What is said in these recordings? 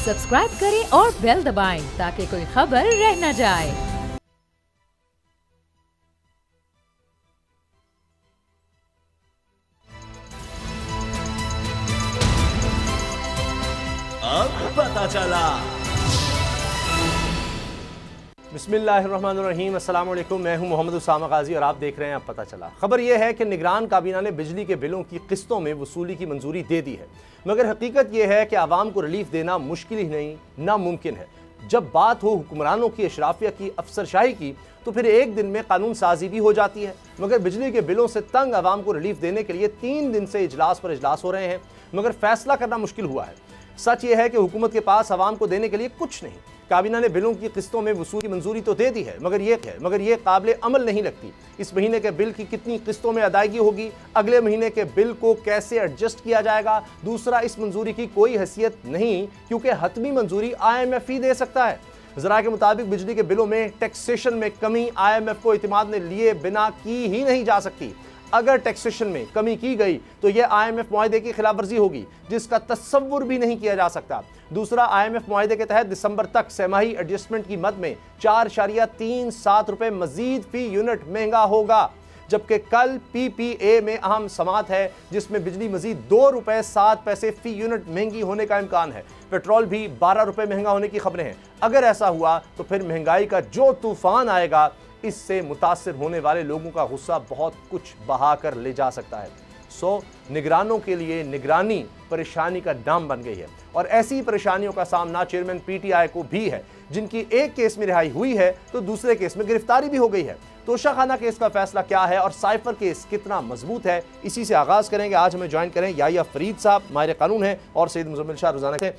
Subscribe करें और bell दबाएं ताकि कोई खबर रह न जाए। अब पता चला। बिस्मिल्लाहिर्रहमानिर्रहीम, अस्सलाम वालेकुम। मैं हूं मोहम्मद उसामा गाजी और आप देख रहे हैं अब पता चला। खबर यह है कि निगरान काबीना ने बिजली के बिलों की किस्तों में वसूली की मंजूरी दे दी है, मगर हकीकत यह है कि आवाम को रिलीफ देना मुश्किल ही नहीं नामुमकिन है। जब बात हो हुक्मरानों की, अशराफिया की, अफसरशाही की, तो फिर एक दिन में कानून साजी भी हो जाती है। मगर बिजली के बिलों से तंग आवाम को रिलीफ देने के लिए 3 दिन से इजलास पर इजलास हो रहे हैं, मगर फैसला करना मुश्किल हुआ है। सच यह है कि हुकूमत के पास आवाम को देने के लिए कुछ नहीं। काबीना ने बिलों की किस्तों में वसूली की मंजूरी तो दे दी है, मगर ये काबिल अमल नहीं लगती। इस महीने के बिल की कितनी किस्तों में अदायगी होगी, अगले महीने के बिल को कैसे एडजस्ट किया जाएगा। दूसरा, इस मंजूरी की कोई हैसियत नहीं, क्योंकि हतमी मंजूरी IMF ही दे सकता है। ज़रा के मुताबिक बिजली के बिलों में टैक्सेशन में कमी IMF को इतिमाद ने लिए बिना की ही नहीं जा सकती। अगर टैक्सेशन में कमी की गई तो यह IMF मुआहदे की खिलाफ वर्जी होगी, जिसका तस्वुर भी नहीं किया जा सकता। दूसरा, IMF मुआहदे के तहत दिसंबर तक सेमाही एडजस्टमेंट की मद में 4.37 रुपए मजीद फी यूनिट महंगा होगा, जबकि कल PPA में अहम समात है जिसमें बिजली मजीद 2 रुपए 7 पैसे फी यूनिट महंगी होने का इम्कान है। पेट्रोल भी 12 रुपए महंगा होने की खबरें हैं। अगर ऐसा हुआ तो फिर महंगाई का जो तूफान आएगा, इससे मुतासिर होने वाले लोगों का गुस्सा बहुत कुछ बहा कर ले जा सकता है। निगरानों के लिए निगरानी परेशानी का नाम बन गई है, और ऐसी परेशानियों का सामना चेयरमैन PTI को भी है, जिनकी एक केस में रिहाई हुई है तो दूसरे केस में गिरफ्तारी भी हो गई है। तोशाखाना केस का फैसला क्या है और साइफर केस कितना मजबूत है, इसी से आगाज करेंगे। आज हमें ज्वाइन करें याहिया फरीद साहब, माहिर कानून है, और सैयद मुजम्मिल शाह रोजाना से।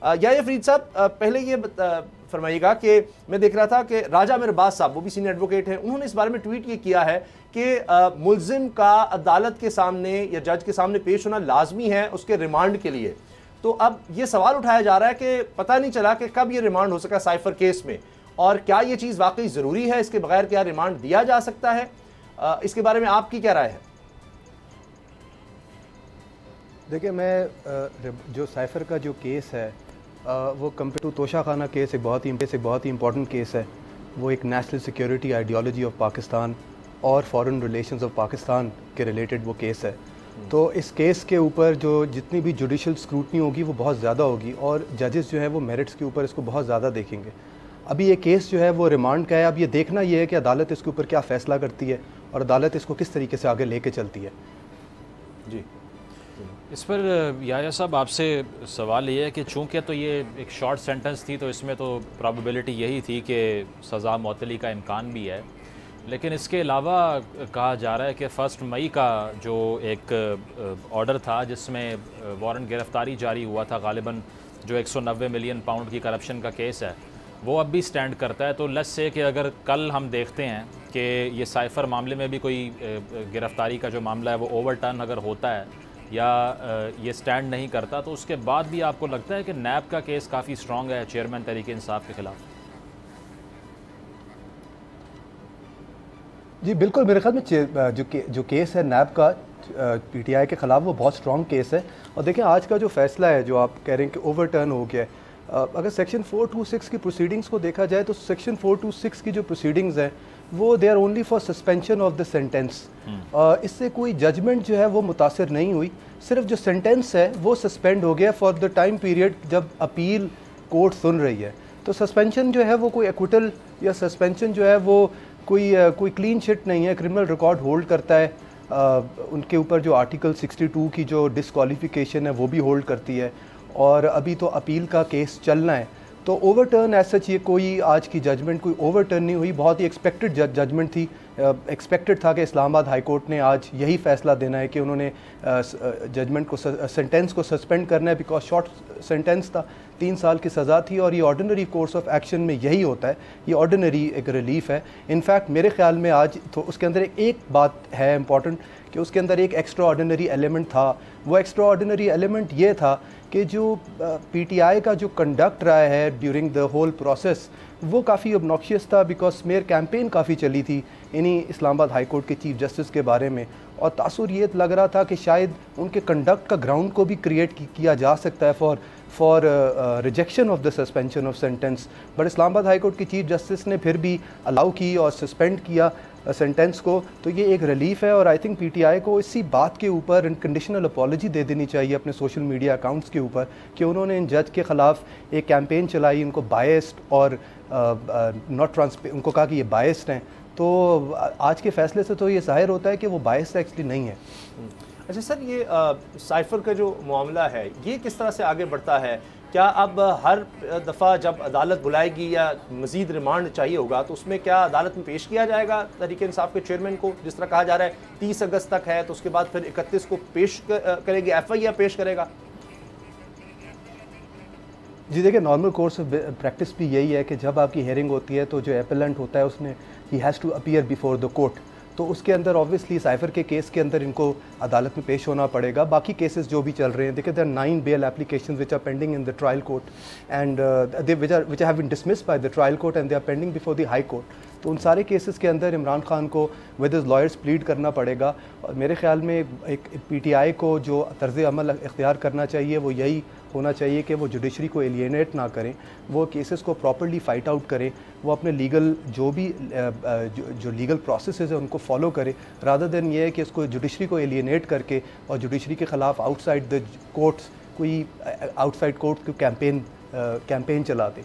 याहिया फरीद साहब, पहले ये फरमाइएगा कि मैं देख रहा था कि राजा मिरबाज साहब, वो भी सीनियर एडवोकेट हैं, उन्होंने इस बारे में ट्वीट ये किया है कि मुल्जिम का अदालत के सामने या जज के सामने पेश होना लाजमी है उसके रिमांड के लिए। तो अब ये सवाल उठाया जा रहा है कि पता नहीं चला कि कब ये रिमांड हो सका साइफर केस में, और क्या ये चीज़ वाकई ज़रूरी है, इसके बगैर क्या रिमांड दिया जा सकता है? इसके बारे में आपकी क्या राय है? देखिए, मैं जो साइफर का जो केस है वो कंपेयर टू तोशाखाना केस एक बहुत ही इंपॉर्टेंट केस है। वो एक national security ideology of Pakistan और फॉरेन रिलेशंस ऑफ पाकिस्तान के रिलेटेड वो केस है। तो इस केस के ऊपर जो जितनी भी जुडिशल स्क्रूटनी होगी वो बहुत ज़्यादा होगी, और जजेस जो है वो मेरिट्स के ऊपर इसको बहुत ज़्यादा देखेंगे। अभी ये केस जो है वो रिमांड का है। अब ये देखना ये है कि अदालत इसके ऊपर क्या फ़ैसला करती है और अदालत इसको किस तरीके से आगे लेके चलती है। जी, इस पर याहिया साहब आपसे सवाल ये है कि चूँकि तो ये एक शॉर्ट सेंटेंस थी, तो इसमें तो प्रॉबिलिटी यही थी कि सज़ा मुअत्तली का इम्कान भी है, लेकिन इसके अलावा कहा जा रहा है कि 1 मई का जो एक ऑर्डर था जिसमें वारंट गिरफ्तारी जारी हुआ था, गालिबन जो 190 मिलियन पाउंड की करप्शन का केस है, वो अब भी स्टैंड करता है। तो लेट्स से कि अगर कल हम देखते हैं कि ये साइफर मामले में भी कोई गिरफ्तारी का जो मामला है वो ओवरटर्न अगर होता है या ये स्टैंड नहीं करता, तो उसके बाद भी आपको लगता है कि नैब का केस काफ़ी स्ट्रॉन्ग है चेयरमैन तहरीक इंसाफ के खिलाफ? जी बिल्कुल, मेरे ख्याल में जो केस है नैब का PTI के ख़िलाफ़ वो बहुत स्ट्रॉन्ग केस है। और देखें, आज का जो फैसला है जो आप कह रहे हैं कि ओवरटर्न हो गया है, अगर सेक्शन 426 की प्रोसीडिंग्स को देखा जाए तो सेक्शन 426 की जो प्रोसीडिंग्स हैं वो they are only for suspension of the sentence. इससे कोई जजमेंट जो है वो मुतासर नहीं हुई, सिर्फ जो सेंटेंस है वो सस्पेंड हो गया फॉर द टाइम पीरियड जब अपील कोर्ट सुन रही है। तो सस्पेंशन जो है वो कोई एक्विटल या सस्पेंशन जो है वो कोई क्लीन चिट नहीं है, क्रिमिनल रिकॉर्ड होल्ड करता है। उनके ऊपर जो आर्टिकल 62 की जो डिस्क्वालिफिकेशन है वो भी होल्ड करती है, और अभी तो अपील का केस चलना है। तो ओवरटर्न एज सच ये कोई आज की जजमेंट कोई ओवरटर्न नहीं हुई, बहुत ही एक्सपेक्टेड जजमेंट थी। एक्सपेक्टेड था कि इस्लामाबाद हाई कोर्ट ने आज यही फैसला देना है कि उन्होंने जजमेंट को सेंटेंस को सस्पेंड करना है, बिकॉज शॉर्ट सेंटेंस था, 3 साल की सज़ा थी, और ये ऑर्डिनरी कोर्स ऑफ एक्शन में यही होता है, ये ऑर्डिनरी एक रिलीफ है। इनफैक्ट मेरे ख्याल में आज तो उसके अंदर एक बात है इम्पॉर्टेंट कि उसके अंदर एक एक्स्ट्रा ऑर्डिनरी एलिमेंट था। वो एक्स्ट्रा ऑर्डिनरी एलिमेंट ये था कि जो PTI का जो कंडक्ट रहा है ड्यूरिंग द होल प्रोसेस वो काफ़ी ऑब्नॉक्शियस था, बिकॉज स्मेयर कैंपेन काफ़ी चली थी इन्हीं इस्लामाबाद हाई कोर्ट के चीफ जस्टिस के बारे में, और तासुर ये लग रहा था कि शायद उनके कंडक्ट का ग्राउंड को भी क्रिएट किया जा सकता है for rejection of the suspension of sentence, but Islamabad high court की चीफ जस्टिस ने फिर भी अलाउ की और सस्पेंड किया सेंटेंस को, तो ये एक रिलीफ है। और आई थिंक पीटीआई को इसी बात के ऊपर कंडीशनल अपॉलॉजी दे देनी चाहिए अपने सोशल मीडिया अकाउंट्स के ऊपर कि उन्होंने इन जज के ख़िलाफ़ एक कैंपेन चलाई, उनको बायस्ड और नॉट ट्रांसपेरेंट, उनको कहा कि ये बायस्ड हैं। तो आज के फैसले से तो ये ज़ाहिर होता है कि वो बायस्ड एक्चुअली नहीं है। अच्छा सर, ये साइफर का जो मामला है ये किस तरह से आगे बढ़ता है? क्या अब हर दफ़ा जब अदालत बुलाएगी या मज़ीद रिमांड चाहिए होगा तो उसमें क्या अदालत में पेश किया जाएगा तहरीक इंसाफ के चेयरमैन को? जिस तरह कहा जा रहा है 30 अगस्त तक है, तो उसके बाद फिर 31 को पेश करेगी, FIR पेश करेगा। जी देखिए, नॉर्मल कोर्स ऑफ प्रैक्टिस भी यही है कि जब आपकी हेयरिंग होती है तो जो एपेलेंट होता है उसने ही has to appear before the court, तो उसके अंदर ऑब्वियसली साइफर के केस के अंदर इनको अदालत में पेश होना पड़ेगा। बाकी केसेस जो भी चल रहे हैं, देखिए there are 9 bail applications which are pending in the trial court and which have been dismissed by the trial court and they are pending before the high court. तो उन सारे केसेस के अंदर इमरान खान को विद हिज लॉयर्स प्लीड करना पड़ेगा। और मेरे ख्याल में एक पीटीआई को जो तर्ज अमल इख्तियार करना चाहिए वो यही होना चाहिए कि वो जुडिशरी को एलिएनेट ना करें, वो केसेस को प्रॉपर्ली फाइट आउट करें, वो अपने लीगल जो भी जो लीगल प्रोसेसेस है उनको फॉलो करें, रादर देन ये है कि इसको जुडिशरी को एलिएनेट करके और जुडिशरी के ख़िलाफ़ आउटसाइड द कोर्ट्स कोई आउटसाइड कोर्ट को कैंपेन चला दे।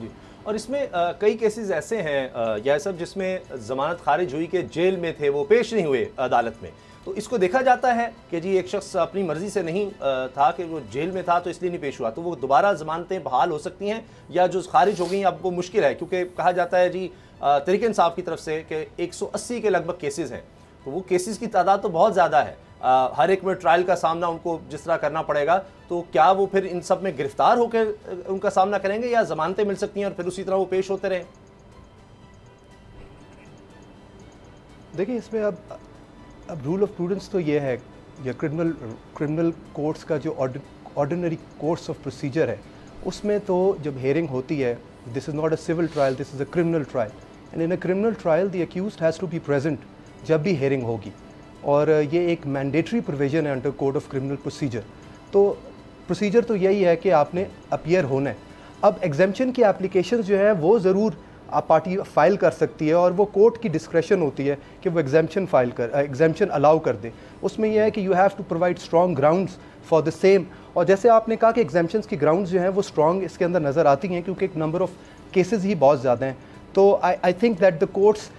जी, और इसमें कई केसेस ऐसे हैं यह सब जिसमें ज़मानत खारिज हुई कि जेल में थे, वो पेश नहीं हुए अदालत में, तो इसको देखा जाता है कि जी एक शख्स अपनी मर्ज़ी से नहीं था कि वो जेल में था तो इसलिए नहीं पेश हुआ, तो वो दोबारा ज़मानतें बहाल हो सकती हैं या जो खारिज हो गई अब वो मुश्किल है? क्योंकि कहा जाता है जी तहरीक इंसाफ की तरफ से कि 180 के लगभग केसेस हैं, तो वो केसेस की तादाद तो बहुत ज़्यादा है, हर एक में ट्रायल का सामना उनको जिस तरह करना पड़ेगा, तो क्या वो फिर इन सब में गिरफ्तार होकर उनका सामना करेंगे या ज़मानतें मिल सकती हैं और फिर उसी तरह वो पेश होते रहें? देखिए, इसमें अब रूल ऑफ प्रूडेंस तो ये है, या क्रिमिनल कोर्ट्स का जो ऑर्डिनरी कोर्स ऑफ प्रोसीजर है उसमें तो जब हेयरिंग होती है, this is not a civil trial, this is a criminal trial, and in a criminal trial the accused has to be present जब भी हेयरिंग होगी, और ये एक मैंडेटरी प्रोविजन है under code of criminal procedure. तो प्रोसीजर तो यही है कि आपने अपीयर होना है। अब एग्जेम्पशन की एप्लीकेशन जो है वो ज़रूर आप पार्टी फाइल कर सकती है और वो कोर्ट की डिस्क्रेशन होती है कि वो एग्जेम्पशन अलाउ कर दे। उसमें यह है कि you have to provide strong grounds for the same, और जैसे आपने कहा कि एग्जेम्पशंस की ग्राउंड्स जो हैं वो स्ट्रॉन्ग इसके अंदर नज़र आती हैं क्योंकि एक नंबर ऑफ केसेस ही बहुत ज़्यादा हैं। तो I think that the courts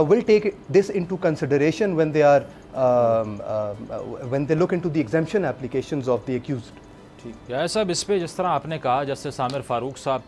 will take this into consideration when they look into the exemption applications of the accused. या साहब, इस पे जिस तरह आपने कहा, जस्टिस आमिर फारूक साहब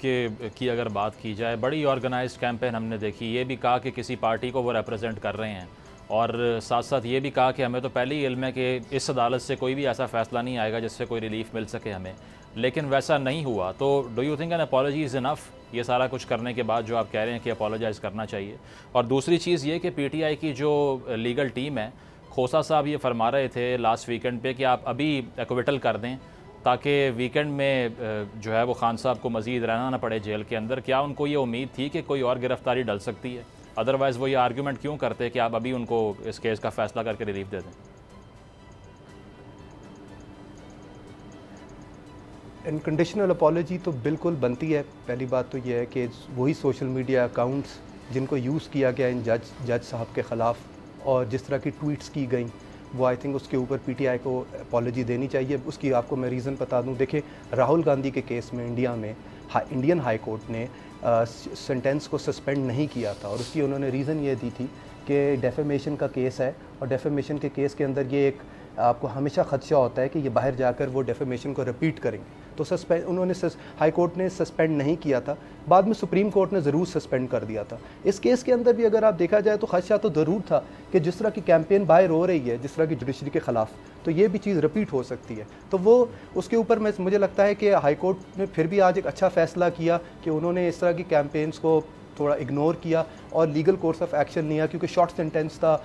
की अगर बात की जाए, बड़ी ऑर्गेनाइज्ड कैंपेन हमने देखी, ये भी कहा कि किसी पार्टी को वो रिप्रेजेंट कर रहे हैं, और साथ साथ ये भी कहा कि हमें तो पहले ही इल्म है कि इस अदालत से कोई भी ऐसा फ़ैसला नहीं आएगा जिससे कोई रिलीफ मिल सके हमें, लेकिन वैसा नहीं हुआ। तो do you think N apology is enough? ये सारा कुछ करने के बाद जो आप कह रहे हैं कि अपोलोजाइज़ करना चाहिए। और दूसरी चीज़ ये कि पीटीआई की जो लीगल टीम है, खोसा साहब ये फरमा रहे थे लास्ट वीकेंड पे कि आप अभी एक्विटल कर दें ताकि वीकेंड में जो है वो खान साहब को मज़ीद रहना ना पड़े जेल के अंदर। क्या उनको ये उम्मीद थी कि कोई और गिरफ्तारी डल सकती है? अदरवाइज़ वो ये आर्गूमेंट क्यों करते कि आप अभी उनको इस केस का फ़ैसला करके रिलीफ दे दें? अनकंडीशनल अपॉलॉजी तो बिल्कुल बनती है। पहली बात तो यह है कि वही सोशल मीडिया अकाउंट्स जिनको यूज़ किया गया इन जज साहब के ख़िलाफ़ और जिस तरह की ट्वीट्स की गई, वो आई थिंक उसके ऊपर पीटीआई को अपॉलॉजी देनी चाहिए। उसकी आपको मैं रीज़न बता दूं। देखिए, राहुल गांधी के केस में इंडियन हाई कोर्ट ने सेंटेंस को सस्पेंड नहीं किया था, और उसकी उन्होंने रीज़न ये दी थी कि डेफेमेशन का केस है, और डेफेमेशन के केस के अंदर ये एक आपको हमेशा खदशा होता है कि ये बाहर जाकर वो डेफेमेशन को रिपीट करेंगे। तो उन्होंने हाई कोर्ट ने सस्पेंड नहीं किया था, बाद में सुप्रीम कोर्ट ने ज़रूर सस्पेंड कर दिया था। इस केस के अंदर भी अगर आप देखा जाए तो खदशा तो ज़रूर था कि जिस तरह की कैंपेन बाहर हो रही है, जिस तरह की जुडिशरी के ख़िलाफ़, तो ये भी चीज़ रिपीट हो सकती है। तो वो उसके ऊपर मुझे लगता है कि हाई कोर्ट ने फिर भी आज एक अच्छा फ़ैसला किया कि उन्होंने इस तरह की कैंपेन्स को थोड़ा इग्नोर किया और लीगल कोर्स ऑफ एक्शन लिया, क्योंकि शॉर्ट सेंटेंस था,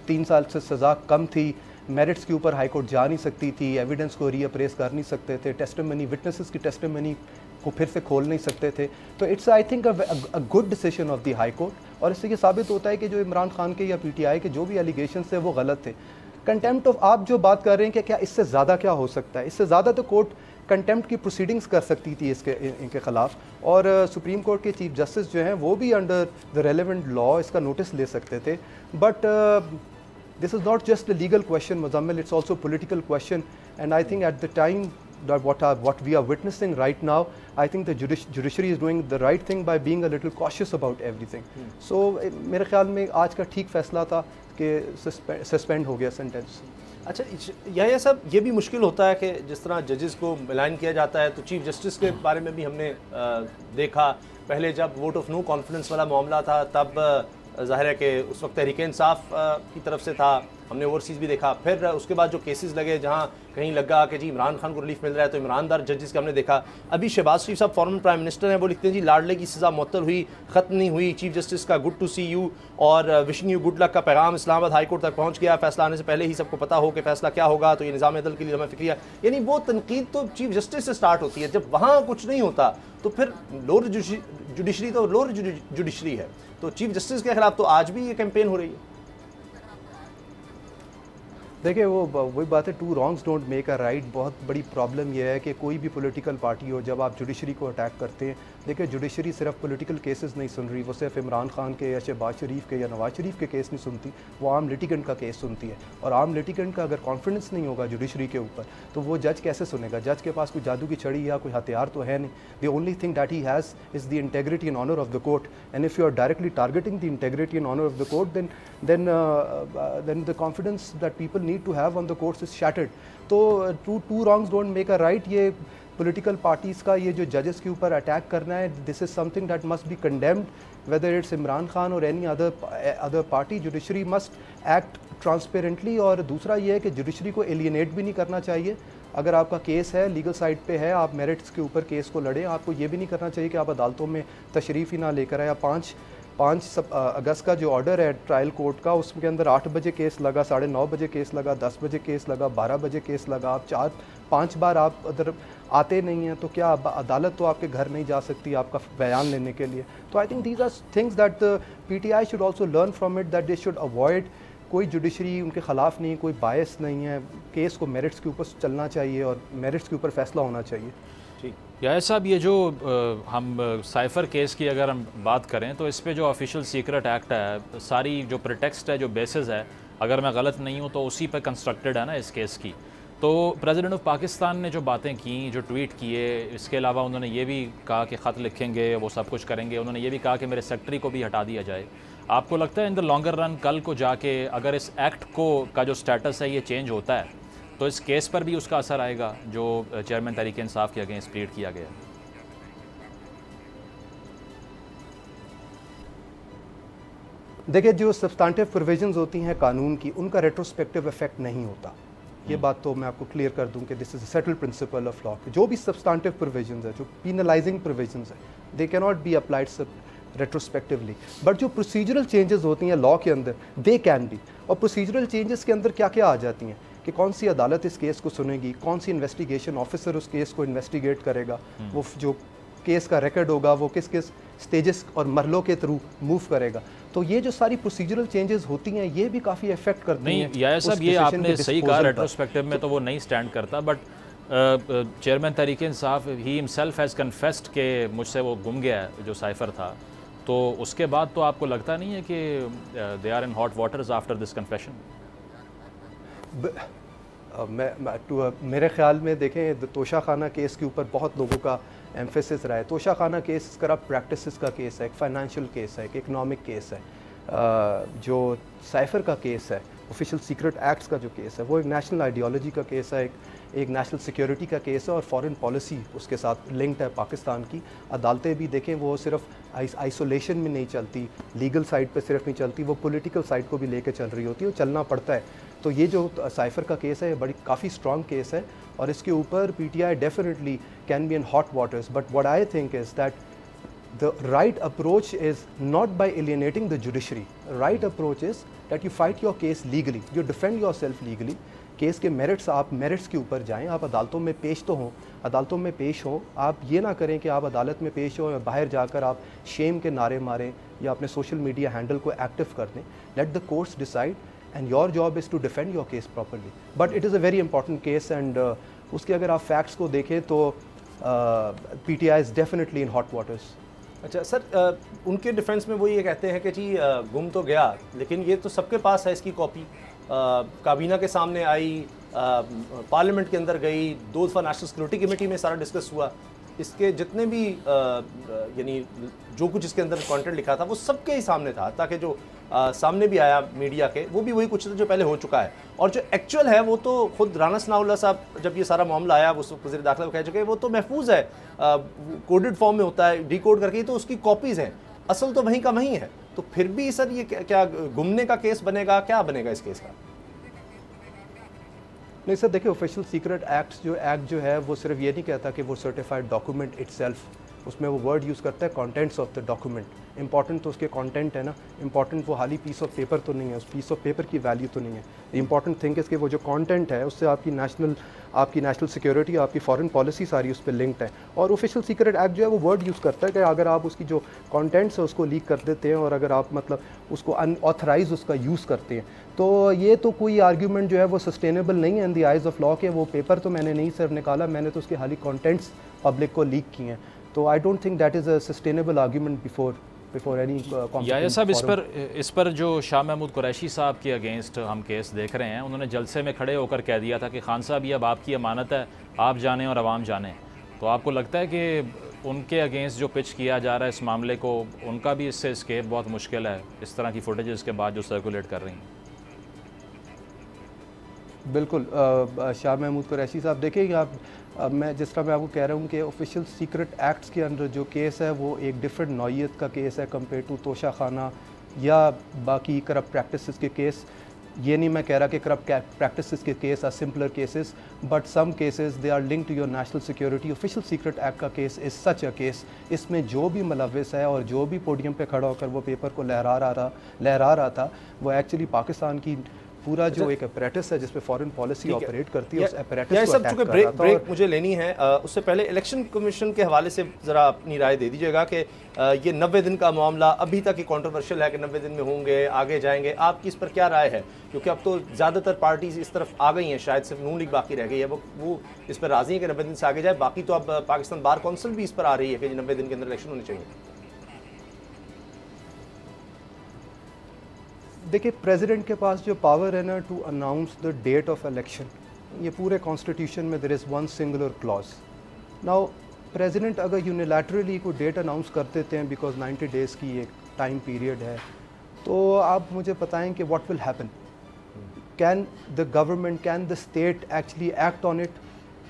3 साल से सज़ा कम थी, मेरिट्स के ऊपर हाई कोर्ट जा नहीं सकती थी, एविडेंस को रीअप्रेस कर नहीं सकते थे, टेस्टिमनी विटनेसेस की टेस्टिमनी को फिर से खोल नहीं सकते थे। तो it's I think a good decision of the high court, और इससे ये साबित होता है कि जो इमरान खान के या पीटीआई के जो भी एलिगेशन थे वो गलत थे। कंटेम्प्ट ऑफ आप जो बात कर रहे हैं कि क्या इससे ज़्यादा क्या हो सकता है, इससे ज़्यादा तो कोर्ट कंटेम्प्ट की प्रोसीडिंग्स कर सकती थी इनके ख़िलाफ़, और सुप्रीम कोर्ट के चीफ जस्टिस जो हैं वो भी अंडर द रेलेवेंट लॉ इसका नोटिस ले सकते थे। But this is not just a legal question Muzammil, it's also political question, and I think at the time that what we are witnessing right now, I think the judiciary is doing the right thing by being a little cautious about everything. So मेरे ख्याल में आज का ठीक फैसला था कि suspend हो गया सेंटेंस। अच्छा, यह सब ये भी मुश्किल होता है कि जिस तरह जजेस को मिलान किया जाता है, तो चीफ जस्टिस के बारे में भी हमने देखा। पहले जब वोट ऑफ नो कॉन्फिडेंस वाला मामला था तब ज़ाहिर है कि उस वक्त तहरीक इंसाफ की तरफ से था, हमने ओवरसीज़ भी देखा। फिर उसके बाद जो केसेस लगे जहाँ कहीं लगा कि जी इमरान खान को रिलीफ मिल रहा है तो ईमानदार जजेस का हमने देखा। अभी शहबाज शरीफ साहब फॉर्मर प्राइम मिनिस्टर हैं, वो लिखते हैं जी लाडले की सज़ा मुअत्तल हुई, ख़त्म नहीं हुई, चीफ जस्टिस का गुड टू सी यू और विशिंग यू गुड लक का पैगाम इस्लामाबाद हाई कोर्ट तक पहुँच गया। फैसला आने से पहले ही सबको पता हो कि फैसला क्या होगा, तो ये निज़ाम अदल के लिए हमें फिक्रिया। यानी वो तनकीद तो चीफ जस्टिस से स्टार्ट होती है, जब वहाँ कुछ नहीं होता तो फिर लोअर जुडिशरी तो लोअर जुडिशरी है, तो चीफ जस्टिस के खिलाफ तो आज भी ये कैंपेन हो रही है। देखिए वही बात है, two wrongs don't make a right. बहुत बड़ी प्रॉब्लम यह है कि कोई भी पॉलिटिकल पार्टी हो, जब आप जुडिशरी को अटैक करते हैं, देखिए जुडिशरी सिर्फ पॉलिटिकल केसेस नहीं सुन रही, वो सिर्फ इमरान खान के या शहबाज शरीफ के या नवाज शरीफ के केस नहीं सुनती, वो आम लिटिगेंट का केस सुनती है। और आम लिटिगेंट का अगर कॉन्फिडेंस नहीं होगा जुडिशरी के ऊपर तो वो जज कैसे सुनेगा? जज के पास कोई जादू की छड़ी या कोई हथियार तो है नहीं। The only thing that he has is the integrity and honour of the court, and if you are directly targeting the integrity and honour of the court then the confidence that people need to have on the courts is shattered. तो two wrongs don't make a right। ये political parties का ये जो judges के ऊपर attack करना है, this is something that must be condemned, whether it's Imran Khan or any other party। judiciary must act transparently। और दूसरा ये है कि judiciary को alienate भी नहीं करना चाहिए। अगर आपका केस है, लीगल साइड पे है, आप मेरिट्स के ऊपर केस को लड़ें, आपको ये भी नहीं करना चाहिए कि आप अदालतों में तशरीफ़ ही ना लेकर आए। 5 अगस्त का जो ऑर्डर है ट्रायल कोर्ट का, उसके अंदर 8 बजे केस लगा, 9:30 बजे केस लगा, 10 बजे केस लगा, 12 बजे केस लगा। आप 4-5 बार आप अदर आते नहीं हैं तो क्या अदालत तो आपके घर नहीं जा सकती आपका बयान लेने के लिए? तो I think these are things that PTI should also learn from it, that they should avoid. कोई जुडिशरी उनके ख़िलाफ़ नहीं, कोई बायस नहीं है, केस को मेरिट्स के ऊपर चलना चाहिए और मेरिट्स के ऊपर फैसला होना चाहिए। ठीक यार साहब, ये जो हम साइफ़र केस की अगर हम बात करें तो इस पे जो ऑफिशियल सीक्रेट एक्ट है, सारी जो प्रिटेक्स्ट है, जो बेसिस है, अगर मैं गलत नहीं हूँ तो उसी पर कंस्ट्रक्टेड है ना इस केस की। तो प्रेसिडेंट ऑफ पाकिस्तान ने जो बातें की, जो ट्वीट किए, इसके अलावा उन्होंने ये भी कहा कि ख़त लिखेंगे, वो सब कुछ करेंगे। उन्होंने ये भी कहा कि मेरे सेक्रेटरी को भी हटा दिया जाए। आपको लगता है इन द लॉन्गर रन कल को जाके अगर इस एक्ट का जो स्टेटस है ये चेंज होता है तो इस केस पर भी उसका असर आएगा जो चेयरमैन तहरीक इंसाफ के अगेंस्ट प्लीड किया गया? देखिए, जो सब्सटेंटिव प्रोविजंस होती हैं कानून की, उनका रेट्रोस्पेक्टिव इफेक्ट नहीं होता। ये बात तो मैं आपको क्लियर कर दूं कि this is a settled principle of law. जो भी सब्सटेंटिव प्रोविजंस है, जो पीनलाइजिंग प्रोविजंस है, they can not be applied retrospectively. But जो प्रोसीजरल चेंजेस होती हैं लॉ के अंदर, दे कैन बी। और प्रोसीजरल चेंजेस के अंदर क्या क्या आ जाती हैं कि कौन सी अदालत इस केस को सुनेगी, कौन सी इन्वेस्टिगेशन ऑफिसर उस केस को इन्वेस्टिगेट करेगा, वो जो केस का रिकॉर्ड होगा वो किस किस स्टेजेस और मरलों के थ्रू मूव करेगा। तो ये जो सारी प्रोसीजरल चेंजेस होती हैं ये भी काफ़ी इफेक्ट करती हैं। नहीं यार साहब, ये आपने सही कहा, रेट्रोस्पेक्टिव में तो वो नहीं स्टैंड करता। But chairman Tehreek Insaf he himself has confessed कि मुझसे वो गुम गया है जो साइफर था, तो उसके बाद तो आपको लगता नहीं है कि they are in hot waters after this confession? मेरे ख्याल में देखें, तोशा खाना केस के ऊपर बहुत लोगों का एम्फेसिस रहा है। तोशा खाना केस करप्ट प्रैक्टिसेस का केस है, एक फाइनेंशियल केस है, एक इकनॉमिक केस है। जो साइफर का केस है, ऑफिशियल सीक्रेट एक्ट्स का जो केस है, वो एक नेशनल आइडियोलॉजी का केस है, एक नेशनल सिक्योरिटी का केस है और फॉरेन पॉलिसी उसके साथ लिंक्ड है पाकिस्तान की। अदालतें भी देखें वो सिर्फ आइसोलेशन में नहीं चलती, लीगल साइड पे सिर्फ नहीं चलती, वो पॉलिटिकल साइड को भी लेके चल रही होती है, वो चलना पड़ता है। तो ये जो साइफर का केस है, बड़ी काफ़ी स्ट्रॉन्ग केस है और इसके ऊपर PTI definitely can be in hot waters. But what I think is that the right approach is not by alienating the judiciary. Right approach is that you fight your case legally, you defend yourself legally. Case के merits, आप merits के ऊपर जाएं, आप अदालतों में पेश तो हों, अदालतों में पेश हों। आप ये ना करें कि आप अदालत में पेश हों या बाहर जाकर आप शेम के नारे मारें या अपने सोशल मीडिया हैंडल को एक्टिव कर दें। Let the courts decide and your job is to defend your case properly. But it is a very important case and उसके अगर आप फैक्ट्स को देखें तो PTI is definitely in hot waters. अच्छा सर, उनके डिफेंस में वो ये कहते हैं कि जी गुम तो गया, लेकिन ये तो सबके पास है इसकी कॉपी, काबीना के सामने आई, पार्लियामेंट के अंदर गई, 2 दफ़ा नेशनल सिक्योरिटी कमेटी में सारा डिस्कस हुआ, इसके जितने भी यानी जो कुछ इसके अंदर कंटेंट लिखा था वो सबके ही सामने था, ताकि जो सामने भी आया मीडिया के वो भी वही कुछ था जो पहले हो चुका है, और जो एक्चुअल है वो तो खुद राना सनाउल्लाह साहब जब ये सारा मामला आया उस वक्त वज़ीर दाखिला कह चुके हैं वो तो महफूज है, कोडेड फॉर्म में होता है, डिकोड करके, तो उसकी कॉपीज़ हैं, असल तो वहीं का वहीं है। तो फिर भी सर ये क्या गुमने का केस बनेगा, क्या बनेगा इस केस का? नहीं सर, देखिए ऑफिशियल सीक्रेट एक्ट जो है वो सिर्फ ये नहीं कहता कि वो सर्टिफाइड डॉक्यूमेंट इटसेल्फ, उसमें वो वर्ड यूज़ करता है contents of the document. Important तो उसके कंटेंट है ना, इंपॉर्टेंट वो खाली पीस ऑफ पेपर तो नहीं है, उस पीस ऑफ पेपर की वैल्यू तो नहीं है। इंपॉर्टेंट थिंग इसके वो जो कंटेंट है उससे आपकी नेशनल सिक्योरिटी, आपकी फॉरेन पॉलिसी सारी उस पर लिंक्ड है। और ऑफिशियल सीक्रेट एक्ट जो है वो वर्ड यूज़ करता है कि अगर आप उसकी जो कंटेंट्स है उसको लीक कर देते हैं और अगर आप मतलब उसको अनऑथराइज उसका यूज़ करते हैं, तो ये तो कोई आर्ग्यूमेंट जो है वो सस्टेनेबल नहीं है in the eyes of law के। वो पेपर तो मैंने नहीं सिर्फ निकाला, मैंने तो उसके खाली कंटेंट्स पब्लिक को लीक किए हैं, तो I don't think that is a sustainable argument before any. याया साहब, इस पर जो शाह महमूद कुरैशी साहब के अगेंस्ट हम केस देख रहे हैं, उन्होंने जलसे में खड़े होकर कह दिया था कि खान साहब ये अब आपकी अमानत है, आप जानें और आवाम जाने। तो आपको लगता है कि उनके अगेंस्ट जो पिच किया जा रहा है इस मामले को, उनका भी इससे एस्केप बहुत मुश्किल है, इस तरह की फुटेजेस के बाद जो सर्कुलेट कर रही हैं? बिल्कुल शाह महमूद कुरैशी साहब, देखिए आप मैं जिस तरह मैं आपको कह रहा हूँ कि ऑफिशियल सीक्रेट एक्ट्स के अंदर जो केस है वो एक डिफरेंट नौइयत का केस है कंपेयर टू तोशा खाना या बाकी करप्ट प्रैक्टिसेस के केस। ये नहीं मैं कह रहा कि करप्ट प्रैक्टिसेस के case are simpler cases, but some cases they are linked to your national security. Official secret act का case is such a case, इसमें जो भी मुलव्विस है और जो भी पोडियम पे खड़ा होकर वो पेपर को लहरा रहा था वो एक्चुअली पाकिस्तान की पूरा जो एक अपैरेटस है जिसपे फॉरेन पॉलिसी ऑपरेट करती है, उस अपैरेटस को अटैक कर रहा था। ब्रेक मुझे लेनी है, उससे पहले इलेक्शन कमीशन के हवाले से ज़रा अपनी राय दे दीजिएगा कि ये 90 दिन का मामला अभी तक ही कंट्रोवर्शियल है कि 90 दिन में होंगे, आगे जाएंगे, आपकी इस पर क्या राय है? क्योंकि अब तो ज़्यादातर पार्टीज इस तरफ आ गई हैं, शायद सिर्फ नून लीग बाकी रह गई है, वो इस पर राज़ी है कि 90 दिन से आगे जाए। बाकी तो अब पाकिस्तान बार काउंसिल भी इस पर आ रही है कि 90 दिन के अंदर इलेक्शन होने चाहिए। देखिए प्रेसिडेंट के पास जो पावर है ना to announce the date of election, ये पूरे कॉन्स्टिट्यूशन में there is one singular clause. Now president अगर यूनिलैटरली कोई डेट अनाउंस कर देते हैं बिकॉज 90 डेज़ की एक टाइम पीरियड है, तो आप मुझे बताएं कि what will happen? Can the government, can the state actually act on it?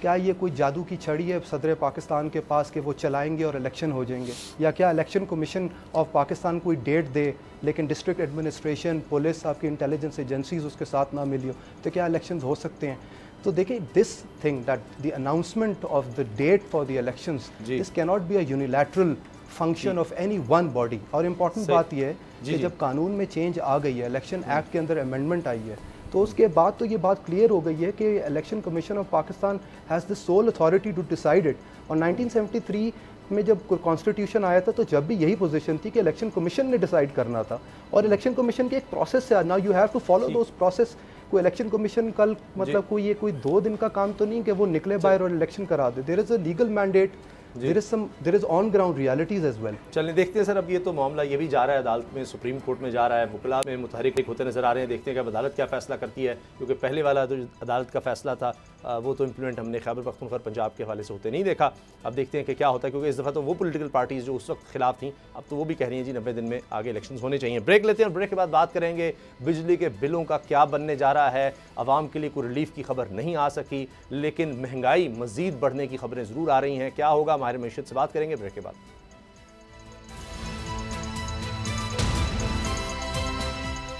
क्या ये कोई जादू की छड़ी है सदर पाकिस्तान के पास कि वो चलाएंगे और इलेक्शन हो जाएंगे? या क्या इलेक्शन कमीशन ऑफ पाकिस्तान कोई डेट दे लेकिन डिस्ट्रिक्ट एडमिनिस्ट्रेशन, पुलिस, आपकी इंटेलिजेंस एजेंसीज उसके साथ ना मिली हो, तो क्या इलेक्शंस हो सकते हैं? तो देखिए this thing that the announcement of the date for the elections, this can not be a unilateral function of any one body. और इम्पॉर्टेंट बात यह है कि जब कानून में चेंज आ गई है, इलेक्शन एक्ट के अंदर अमेंडमेंट आई है, तो उसके बाद तो ये बात क्लियर हो गई है कि election commission of Pakistan has the sole authority to decide it. और 1973 में जब कॉन्स्टिट्यूशन आया था तो जब भी यही पोजीशन थी कि इलेक्शन कमीशन ने डिसाइड करना था, और इलेक्शन कमीशन के एक प्रोसेस है, now you have to follow those process. कोई इलेक्शन कमीशन कल मतलब कोई 2 दिन का काम तो नहीं कि वो निकले बाहर और इलेक्शन करा दे। There is a legal mandate, there is on ground realities as well. चलिए देखते हैं सर, अब ये तो मामला ये भी जा रहा है अदालत में, सुप्रीम कोर्ट में जा रहा है, वकला में मुतहरिक होते नजर आ रहे हैं, देखते हैं कि अदालत क्या फैसला करती है, क्योंकि पहले वाला जो अदालत का फैसला था वो तो इम्प्लीमेंट हमने खैबर पख्तूनख्वा पंजाब के हवाले से होते नहीं देखा। अब देखते हैं कि क्या होता है, क्योंकि इस दफ़ा तो वो पॉलिटिकल पार्टीज़ जो उस वक्त खिलाफ थी अब तो वो भी कह रही हैं जी 90 दिन में आगे इलेक्शन होने चाहिए। ब्रेक लेते हैं और ब्रेक के बाद बात करेंगे बिजली के बिलों का क्या बनने जा रहा है। आवाम के लिए कोई रिलीफ की खबर नहीं आ सकी, लेकिन महंगाई मज़ीद बढ़ने की खबरें ज़रूर आ रही हैं। क्या होगा, हमारे मैशत से बात करेंगे ब्रेक के बाद।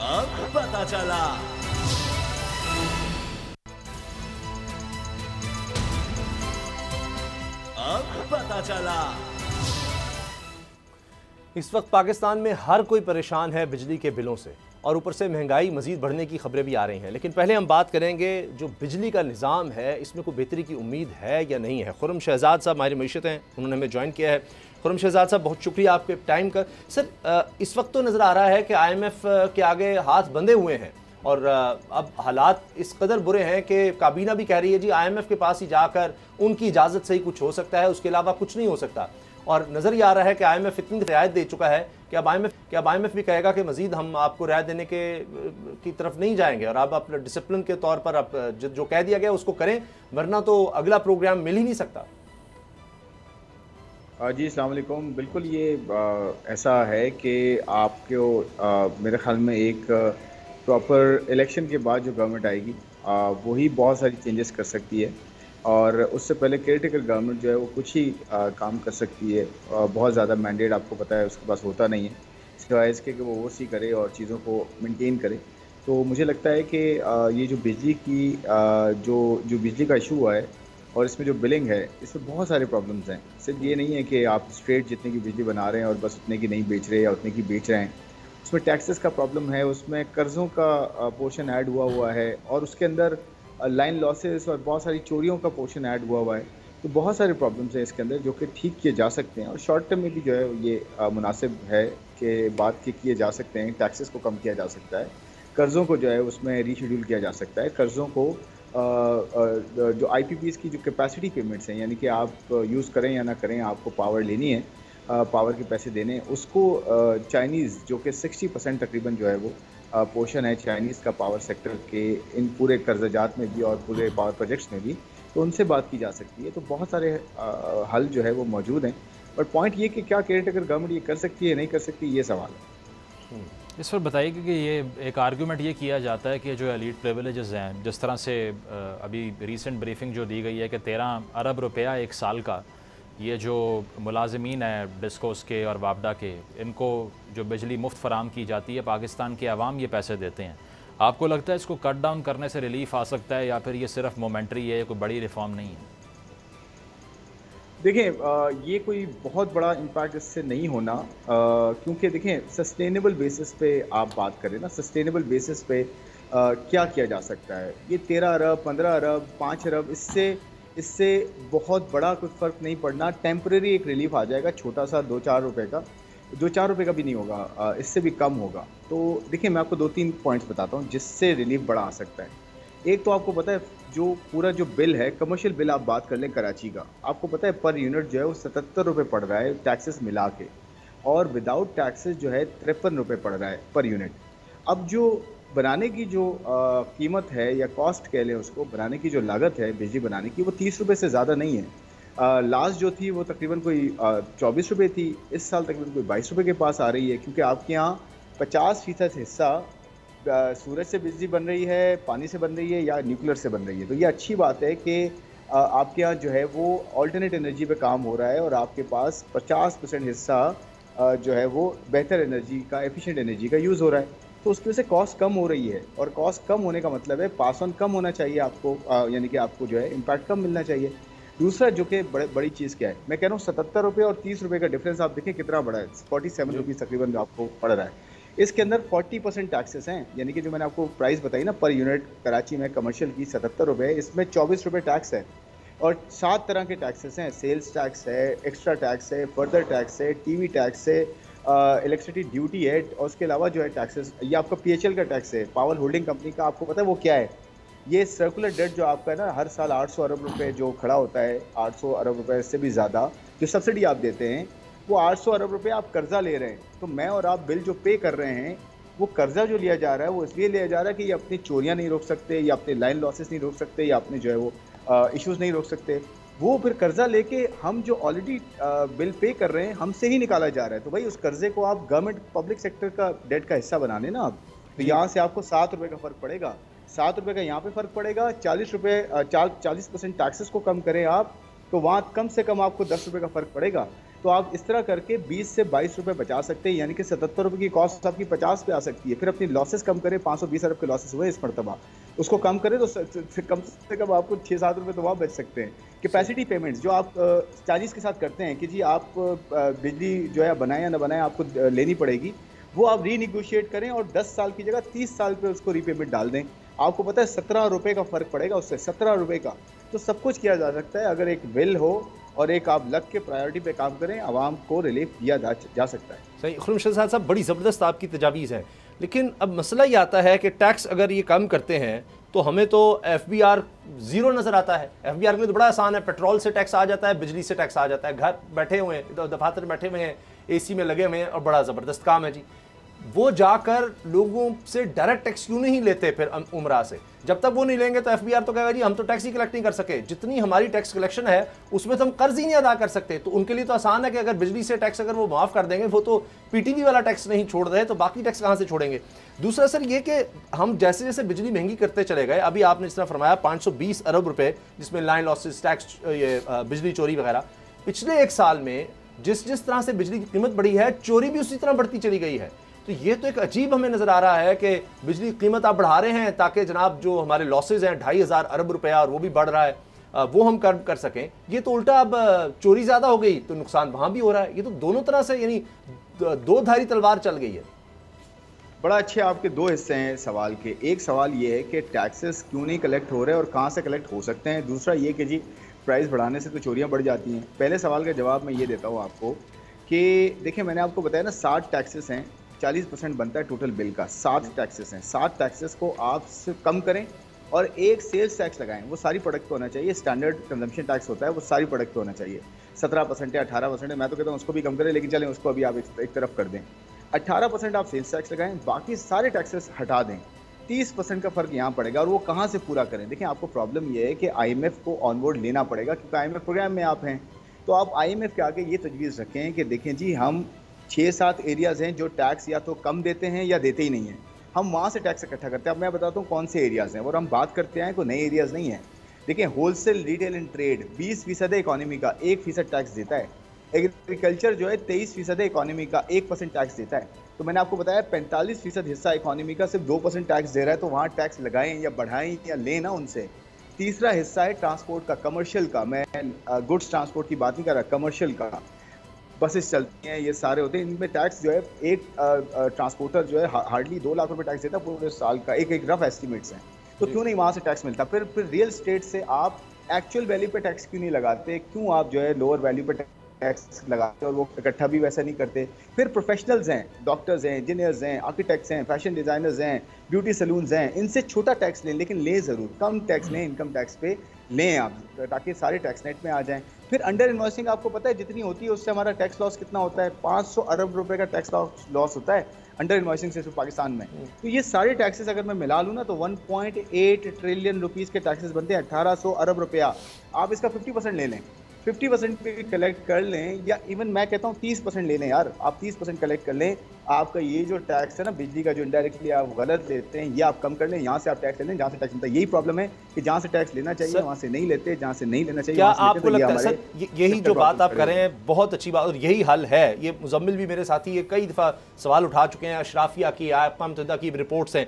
अब पता चला इस वक्त पाकिस्तान में हर कोई परेशान है बिजली के बिलों से, और ऊपर से महंगाई मजीद बढ़ने की खबरें भी आ रही हैं। लेकिन पहले हम बात करेंगे जो बिजली का निज़ाम है, इसमें कोई बेहतरी की उम्मीद है या नहीं है। खुर्रम शहजाद साहब हमारी मैशत हैं, उन्होंने हमें ज्वाइन किया है। खुर्रम शहजाद साहब बहुत शुक्रिया आपके टाइम का। सर इस वक्त तो नज़र आ रहा है कि IMF के आगे हाथ बंधे हुए हैं, और अब हालात इस कदर बुरे हैं कि काबीना भी कह रही है जी IMF के पास ही जाकर उनकी इजाज़त से ही कुछ हो सकता है, उसके अलावा कुछ नहीं हो सकता। और नज़र ये आ रहा है कि IMF इतनी रियायत दे चुका है कि अब IMF भी कहेगा कि मज़ीद हम आपको रियायत देने की तरफ नहीं जाएंगे और आप अपने डिसिप्लिन के तौर पर आप जो कह दिया गया उसको करें, वरना तो अगला प्रोग्राम मिल ही नहीं सकता। जी अस्सलाम वालेकुम। बिल्कुल ये ऐसा है कि आपको मेरे ख्याल में एक प्रॉपर इलेक्शन के बाद जो गवर्नमेंट आएगी वही बहुत सारी चेंजेस कर सकती है, और उससे पहले केयरटेकर गवर्नमेंट जो है वो कुछ ही काम कर सकती है। बहुत ज़्यादा मैंडेट आपको पता है उसके पास होता नहीं है, सिवाय इसके कि वो ओवरसी करे और चीज़ों को मेंटेन करे। तो मुझे लगता है कि ये जो बिजली की जो बिजली का इशू हुआ है और इसमें जो बिलिंग है, इसमें बहुत सारे प्रॉब्लम्स हैं। सिर्फ ये नहीं है कि आप स्ट्रेट जितने की बिजली बना रहे हैं और बस उतने की नहीं बेच रहे या उतने की बेच रहे हैं, उसमें टैक्सेस का प्रॉब्लम है, उसमें कर्ज़ों का पोर्शन ऐड हुआ है, और उसके अंदर लाइन लॉसेस और बहुत सारी चोरियों का पोर्शन ऐड हुआ है। तो बहुत सारे प्रॉब्लम्स हैं इसके अंदर जो कि ठीक किए जा सकते हैं, और शॉर्ट टर्म में भी जो है ये मुनासिब है कि बात के किए जा सकते हैं। टैक्सेस को कम किया जा सकता है, कर्ज़ों को जो है उसमें रीशेड्यूल किया जा सकता है, कर्ज़ों को जो IPPs की जो कैपेसिटी पेमेंट्स हैं, यानी कि आप यूज़ करें या ना करें, आपको पावर लेनी है, पावर के पैसे देने हैं, उसको चाइनीज़ जो कि 60% तकरीबन जो है वो पोर्शन है चाइनीज़ का पावर सेक्टर के इन पूरे कर्ज़जात में भी और पूरे पावर प्रोजेक्ट्स में भी, तो उनसे बात की जा सकती है। तो बहुत सारे हल जो है वो मौजूद हैं, बट पॉइंट ये कि क्या केयरटेकर गवर्नमेंट ये कर सकती है नहीं कर सकती, ये सवाल है। इस पर बताइए कि ये एक आर्गूमेंट ये किया जाता है कि जो एलीट प्रिविलेजेस हैं, जिस तरह से अभी रीसेंट ब्रीफिंग जो दी गई है कि 13 अरब रुपया एक साल का ये जो मुलाजमीन है डिस्कोस के और वापडा के, इनको जो बिजली मुफ्त फराम की जाती है, पाकिस्तान के अवाम ये पैसे देते हैं। आपको लगता है इसको कट डाउन करने से रिलीफ आ सकता है, या फिर ये सिर्फ मोमेंट्री है, कोई बड़ी रिफॉर्म नहीं है? देखें, ये कोई बहुत बड़ा इम्पैक्ट इससे नहीं होना, क्योंकि देखें सस्टेनेबल बेसिस पे आप बात करें ना, सस्टेनेबल बेसिस पे क्या किया जा सकता है। ये 13 अरब 15 अरब 5 अरब इससे बहुत बड़ा कुछ फ़र्क नहीं पड़ना। टेम्परेरी एक रिलीफ आ जाएगा, छोटा सा 2-4 रुपए का, 2-4 रुपए का भी नहीं होगा, इससे भी कम होगा। तो देखिए मैं आपको 2-3 पॉइंट्स बताता हूँ जिससे रिलीफ बड़ा आ सकता है। एक तो आपको पता है जो पूरा जो बिल है, कमर्शियल बिल आप बात कर लें कराची का, आपको पता है पर यूनिट जो है वो 77 रुपये पड़ रहा है टैक्सेस मिला के, और विदाउट टैक्सेस जो है 53 रुपये पड़ रहा है पर यूनिट। अब जो बनाने की जो कीमत है या कॉस्ट कह लें उसको, बनाने की जो लागत है बिजली बनाने की, वो 30 रुपये से ज़्यादा नहीं है। लास्ट जो थी वो तकरीबन कोई 24 रुपये थी, इस साल तकरीबन कोई 22 रुपये के पास आ रही है, क्योंकि आपके यहाँ 50% हिस्सा सूरज से बिजली बन रही है, पानी से बन रही है या न्यूक्लियर से बन रही है। तो ये अच्छी बात है कि आपके यहाँ जो है वो ऑल्टरनेट एनर्जी पे काम हो रहा है, और आपके पास 50% हिस्सा जो है वो बेहतर एनर्जी का, एफिशिएंट एनर्जी का यूज़ हो रहा है। तो उसकी वजह से कॉस्ट कम हो रही है, और कॉस्ट कम होने का मतलब है पास ऑन कम होना चाहिए आपको, यानी कि आपको जो है इम्पैक्ट कम मिलना चाहिए। दूसरा जो कि बड़ी चीज़ क्या है, मैं कह रहा हूँ 77 रुपये और 30 रुपये का डिफरेंस आप देखें कितना बड़ा है, 47 रुपीज़ तकरीबन आपको पड़ रहा है। इसके अंदर 40% टैक्सेस हैं, यानी कि जो मैंने आपको प्राइस बताई ना पर यूनिट कराची में कमर्शियल की 77 रुपये, इसमें 24 रुपये टैक्स है, और 7 तरह के टैक्सेस हैं। सेल्स टैक्स है, एक्स्ट्रा टैक्स है, फर्दर टैक्स है, टीवी टैक्स है, इलेक्ट्रिसिटी ड्यूटी है, और उसके अलावा जो है टैक्सेस, ये आपका PHL का टैक्स है, पावर होल्डिंग कंपनी का। आपको पता है वो क्या है? ये सर्कुलर डेट जो आपका है ना, हर साल 800 अरब रुपये जो खड़ा होता है, 800 अरब रुपये से भी ज़्यादा जो सब्सिडी आप देते हैं, वो 800 अरब रुपये आप कर्जा ले रहे हैं। तो मैं और आप बिल जो पे कर रहे हैं, वो कर्जा जो लिया जा रहा है वो इसलिए लिया जा रहा है कि ये अपनी चोरियां नहीं रोक सकते, या अपने लाइन लॉसेस नहीं रोक सकते, या अपने जो है वो इश्यूज़ नहीं रोक सकते। वो फिर कर्जा लेके हम जो ऑलरेडी बिल पे कर रहे हैं हमसे ही निकाला जा रहा है। तो भाई उस कर्जे को आप गवर्नमेंट पब्लिक सेक्टर का डेट का हिस्सा बना लेना आप, तो यहाँ से आपको 7 रुपये का फ़र्क पड़ेगा, 7 रुपये का यहाँ पे फ़र्क पड़ेगा। 40% टैक्सेस को कम करें आप, तो वहाँ कम से कम आपको 10 रुपये का फ़र्क पड़ेगा। तो आप इस तरह करके 20 से 22 रुपये बचा सकते हैं, यानी कि 77 रुपये की कॉस्ट आपकी 50 पे आ सकती है। फिर अपनी लॉसेस कम करें, 520 अरब के लॉसेस हुए इस मरतबा, उसको कम करें तो कम से कम आपको 6-7 रुपये तो वहाँ बच सकते हैं। कैपेसिटी पेमेंट्स जो आप चाइनीज़ के साथ करते हैं कि जी आप बिजली जो है बनाएं या ना बनाएं आपको लेनी पड़ेगी, वो आप रीनिगोशिएट करें और 10 साल की जगह 30 साल पे उसको रीपेमेंट डाल दें। आपको पता है 17 रुपये का फ़र्क पड़ेगा उससे, 17 रुपये का। तो सब कुछ किया जा सकता है अगर एक बिल हो और एक आप लग के प्रायोरिटी पे काम करें, आवाम को रिलीफ दिया जा सकता है। सही। खुर्रम शहजाद साहब, बड़ी ज़बरदस्त आपकी तजावीज़ है। लेकिन अब मसला ये आता है कि टैक्स अगर ये कम करते हैं तो हमें तो FBR ज़ीरो नज़र आता है। FBR के लिए तो बड़ा आसान है, पेट्रोल से टैक्स आ जाता है, बिजली से टैक्स आ जाता है, घर बैठे हुए हैं, दफातर बैठे हुए हैं, AC में लगे हुए हैं और बड़ा ज़बरदस्त काम है जी। वो जाकर लोगों से डायरेक्ट टैक्स क्यों नहीं लेते फिर उमरा से? जब तक वो नहीं लेंगे तो FBR तो कहेगा जी हम तो टैक्स ही कलेक्ट नहीं कर सके, जितनी हमारी टैक्स कलेक्शन है उसमें तो हम कर्ज ही नहीं अदा कर सकते। तो उनके लिए तो आसान है कि अगर बिजली से टैक्स अगर वो माफ़ कर देंगे, वो तो PTV वाला टैक्स नहीं छोड़ रहे, तो बाकी टैक्स कहाँ से छोड़ेंगे? दूसरा सर ये कि हम जैसे जैसे बिजली महंगी करते चले गए, अभी आपने जिस तरह फरमाया 520 अरब रुपए जिसमें लाइन लॉसेस टैक्स, ये बिजली चोरी वगैरह, पिछले 1 साल में जिस तरह से बिजली की कीमत बढ़ी है, चोरी भी उसी तरह बढ़ती चली गई है। तो ये तो एक अजीब हमें नज़र आ रहा है कि बिजली की कीमत आप बढ़ा रहे हैं ताकि जनाब जो हमारे लॉसेज हैं 2500 अरब रुपया और वो भी बढ़ रहा है, वो हम कर सकें। ये तो उल्टा अब चोरी ज़्यादा हो गई तो नुकसान वहाँ भी हो रहा है। ये तो दोनों तरह से यानी दो धारी तलवार चल गई है। बड़ा अच्छे आपके 2 हिस्से हैं सवाल के। एक सवाल ये है कि टैक्सेस क्यों नहीं कलेक्ट हो रहे और कहाँ से कलेक्ट हो सकते हैं। दूसरा ये कि जी प्राइस बढ़ाने से तो चोरियाँ बढ़ जाती हैं। पहले सवाल का जवाब मैं ये देता हूँ आपको कि देखिए मैंने आपको बताया ना 60 टैक्सेस हैं, 40% बनता है टोटल बिल का। 7 टैक्सेस हैं, 7 टैक्सेस को आप सिर्फ कम करें और एक सेल्स टैक्स लगाएं, वो सारी प्रोडक्ट पे होना चाहिए। स्टैंडर्ड कंजम्पशन टैक्स होता है, वो सारी प्रोडक्ट पे होना चाहिए। 17% या 18% है, मैं तो कहता हूँ उसको भी कम करें, लेकिन चलें उसको अभी आप एक तरफ कर दें। 18% आप सेल्स टैक्स लगाएं, बाकी सारे टैक्सेस हटा दें। 30% का फ़र्क यहाँ पड़ेगा और वो कहाँ से पूरा करें? देखिए आपको प्रॉब्लम ये है कि IMF को ऑनबोर्ड लेना पड़ेगा, क्योंकि IMF प्रोग्राम में आप हैं। तो आप IMF के आगे ये तजवीज़ रखें कि देखें जी हम 6-7 एरियाज़ हैं जो टैक्स या तो कम देते हैं या देते ही नहीं हैं, हम वहाँ से टैक्स इकट्ठा करते हैं। अब मैं बताता हूँ कौन से एरियाज़ हैं और हम बात करते हैं, कोई नए एरियाज़ नहीं हैं। देखिए wholesale, retail and trade 20% economy का 1% टैक्स देता है। एग्रीकल्चर जो है 23% इकॉनमी का 1% टैक्स देता है। तो मैंने आपको बताया 45% हिस्सा इकॉनमी का सिर्फ 2% टैक्स दे रहा है, तो वहाँ टैक्स लगाएं या बढ़ाएं या लें ना उनसे। तीसरा हिस्सा है ट्रांसपोर्ट का, कमर्शियल का। मैं गुड्स ट्रांसपोर्ट की बात नहीं कर रहा, कमर्शियल का। बसेस चलती हैं, ये सारे होते हैं, इनमें टैक्स जो है एक ट्रांसपोर्टर जो है हार्डली 2 लाख रुपए टैक्स देता है पूरे साल का। एक रफ एस्टिमेट्स हैं, तो क्यों नहीं वहाँ से टैक्स मिलता? फिर रियल स्टेट से आप एक्चुअल वैल्यू पे टैक्स क्यों नहीं लगाते? क्यों आप जो है लोअर वैल्यू पे टैक्स लगाते और वो इकट्ठा भी वैसा नहीं करते? फिर प्रोफेशनल्स हैं, डॉक्टर्स हैं, इंजीनियर्स हैं, आर्किटेक्ट्स हैं, फैशन डिज़ाइनर्स हैं, ब्यूटी सैलून्स हैं, इनसे छोटा टैक्स लें, लेकिन लें ज़रूर, कम टैक्स लें, इनकम टैक्स पे लें आप, ताकि सारे टैक्स नेट में आ जाएं। फिर अंडर इन्वॉइसिंग आपको पता है जितनी होती है उससे हमारा टैक्स लॉस कितना होता है? 500 अरब रुपए का टैक्स लॉस होता है अंडर इन्वॉइसिंग से सिर्फ पाकिस्तान में। तो ये सारे टैक्सेस अगर मैं मिला लूँ ना तो 1.8 ट्रिलियन रुपीज़ के टैक्सेस बनते हैं, 1800 अरब रुपया। आप इसका 50% ले लें, 50% पे कलेक्ट कर लें, या इवन मैं कहता हूँ 30% ले लें यार, आप 30% कलेक्ट कर लें। आपका ये जो टैक्स है ना बिजली का, जो इनडायरेक्टली आप गलत लेते हैं, ये आप कम कर लें। यहाँ से आप टैक्स ले लें जहाँ से टैक्स मिलता है। यही प्रॉब्लम है कि जहाँ से टैक्स लेना चाहिए वहाँ से नहीं लेते, जहाँ से नहीं लेना चाहिए क्या वहाँ से आपको लगता है सर यही जो बात आप कर रहे हैं बहुत अच्छी बात और यही हल है? ये मुजम्मिल भी मेरे साथी ये कई दफ़ा सवाल उठा चुके हैं, अशराफिया की, अक़वाम मुत्तहिदा की रिपोर्ट्स हैं,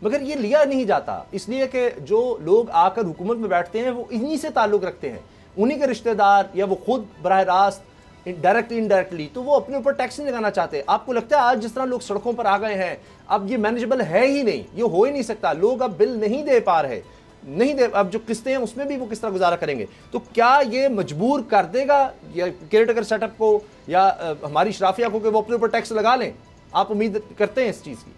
मगर ये लिया नहीं जाता, इसलिए कि जो लोग आकर हुकूमत में बैठते हैं वो इन्हीं से ताल्लुक़ रखते हैं, उन्हीं के रिश्तेदार या वो खुद बराह रास्त डायरेक्टली इनडायरेक्टली, तो वो अपने ऊपर टैक्स नहीं लगाना चाहते। आपको लगता है आज जिस तरह लोग सड़कों पर आ गए हैं, अब ये मैनेजेबल है ही नहीं, ये हो ही नहीं सकता। लोग अब बिल नहीं दे पा रहे, नहीं दे, अब जो किस्तें हैं उसमें भी वो किस तरह गुजारा करेंगे? तो क्या ये मजबूर कर देगा या केयरटेकर सेटअप को या हमारी शराफिया को कि वो अपने ऊपर टैक्स लगा लें? आप उम्मीद करते हैं इस चीज़ की?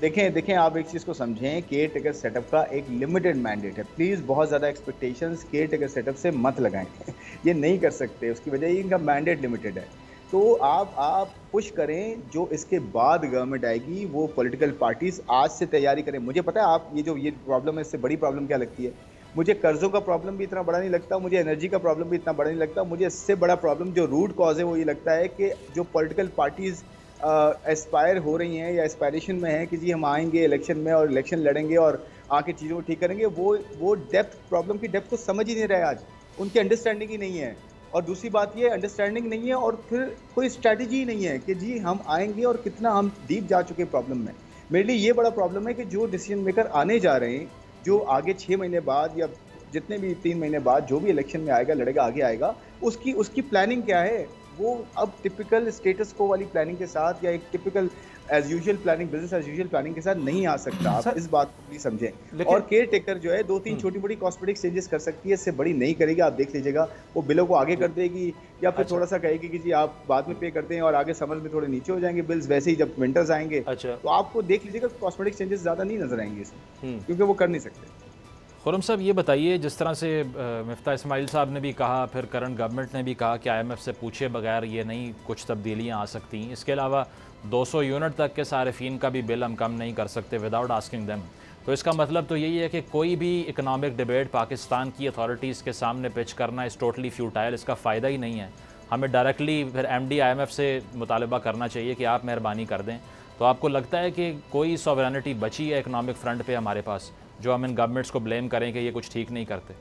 देखें आप एक चीज़ को समझें, केयर टेकर सेटअप का एक लिमिटेड मैंडेट है। प्लीज़ बहुत ज़्यादा एक्सपेक्टेशंस केयर टेकर सेटअप से मत लगाएं ये नहीं कर सकते, उसकी वजह इनका मैंडेट लिमिटेड है। तो आप पुश करें, जो इसके बाद गवर्नमेंट आएगी वो पॉलिटिकल पार्टीज़ आज से तैयारी करें। मुझे पता है आप ये प्रॉब्लम है, इससे बड़ी प्रॉब्लम क्या लगती है? मुझे कर्ज़ों का प्रॉब्लम भी इतना बड़ा नहीं लगता, मुझे एनर्जी का प्रॉब्लम भी इतना बड़ा नहीं लगता। मुझे इससे बड़ा प्रॉब्लम जो रूट कॉज है वो ये लगता है कि जो पॉलिटिकल पार्टीज़ एस्पायर हो रही हैं या एस्पायरेशन में हैं कि जी हम आएंगे इलेक्शन में और इलेक्शन लड़ेंगे और आके चीज़ों को ठीक करेंगे, वो डेप्थ, प्रॉब्लम की डेप्थ को समझ ही नहीं रहे आज, उनकी अंडरस्टैंडिंग ही नहीं है। और दूसरी बात ये अंडरस्टैंडिंग नहीं है और फिर कोई स्ट्रैटेजी नहीं है कि जी हम आएंगे और कितना हम डीप जा चुके प्रॉब्लम में। मेरे लिए ये बड़ा प्रॉब्लम है कि जो डिसीजन मेकर आने जा रहे हैं, जो आगे 6 महीने बाद या जितने भी 3 महीने बाद जो भी इलेक्शन में आएगा, लड़ेगा, आगे आएगा, उसकी प्लानिंग क्या है? वो अब टिपिकल स्टेटस को वाली प्लानिंग के साथ या एक typical as usual planning, business as usual planning के साथ नहीं आ सकता। आप इस बात को प्लीज समझें। और केयर टेकर जो है 2-3 छोटी बड़ी कॉस्मेटिक चेंजेस कर सकती है, इससे बड़ी नहीं करेगी। आप देख लीजिएगा, वो बिलों को आगे कर देगी या फिर थोड़ा सा कहेगी कि जी आप बाद में पे करते हैं और आगे समर में थोड़े नीचे हो जाएंगे बिल्स, वैसे ही जब विंटर्स आएंगे तो आपको देख लीजिएगा कॉस्मेटिक चेंजेस ज्यादा नहीं नजर आएंगे इसमें, क्योंकि वो कर नहीं सकते। खुर्रम साहब ये बताइए, जिस तरह से मिफ्ता इस्माइल साहब ने भी कहा, फिर करंट गवर्नमेंट ने भी कहा कि IMF से पूछे बगैर ये नहीं कुछ तब्दीलियाँ आ सकती। इसके अलावा 200 यूनिट तक के सारिफिन का भी बिल हम कम नहीं कर सकते विदाउट आस्किंग देम। तो इसका मतलब तो यही है कि कोई भी इकनॉमिक डिबेट पाकिस्तान की अथॉरिटीज़ के सामने पिच करना इज़ टोटली फ्यूटाइल, इसका फ़ायदा ही नहीं है। हमें डायरेक्टली फिर MD IMF से मुतालबा करना चाहिए कि आप मेहरबानी कर दें। तो आपको लगता है कि कोई सॉवरेनिटी बची है इकनॉमिक फ्रंट पे हमारे पास, जो हम इन गवर्नमेंट्स को ब्लेम करें कि ये कुछ ठीक नहीं करते?